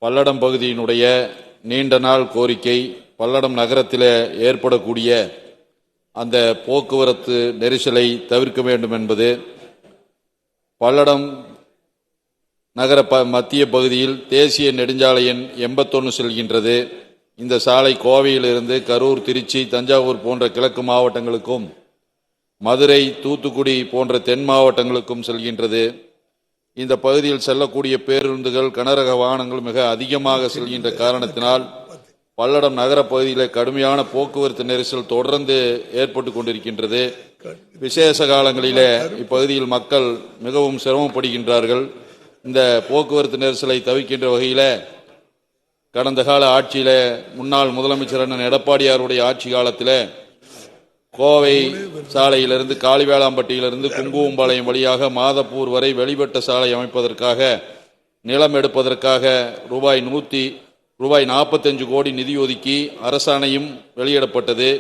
பல்லடம் பகுதியினுடைய நீண்ட நாள் கோரிக்கை பல்லடம் நகரத்தில் ஏற்படக்கூடிய அந்த போக்குவரத்து நெரிசலை தவிர்க்க வேண்டும் என்பது. பல்லடம் நகர மத்திய பகுதியில் தேசிய நெடுஞ்சாலை எண் 81 செல்கின்றது. இந்த சாலை கோவையிலிருந்து கரூர், திருச்சி, தஞ்சாவூர் போன்ற கிழக்கு மாவட்டங்களுக்கும், மதுரை, தூத்துக்குடி போன்ற தென் மாவட்டங்களுக்கும் செல்கின்றது. இந்த பகுதியில் செல்லக்கூடிய பேருந்துகள், கனரக வாகனங்கள் மிக அதிகமாக செல்கின்ற காரணத்தினால் பல்லடம் நகர பகுதியில் கடுமையான போக்குவரத்து நெரிசல் தொடர்ந்து ஏற்பட்டு கொண்டிருக்கின்றது. விசேஷ காலங்களிலே இப்பகுதியில் மக்கள் மிகவும் சிரமப்படுகின்றார்கள். இந்த போக்குவரத்து நெரிசலை தவிர்க்கின்ற வகையில் கடந்த கால ஆட்சியில முன்னாள் முதலமைச்சர் அண்ணன் எடப்பாடியாருடைய ஆட்சி காலத்தில் கோவை சாலையிலிருந்து காளிவேளாம்பட்டியிலிருந்து குங்குமம்பாளையம் வழியாக மாதப்பூர் வரை வெளிவட்ட சாலை அமைப்பதற்காக நிலம் எடுப்பதற்காக ரூபாய் 45 கோடி நிதி ஒதுக்கி அரசாணையும் வெளியிடப்பட்டது.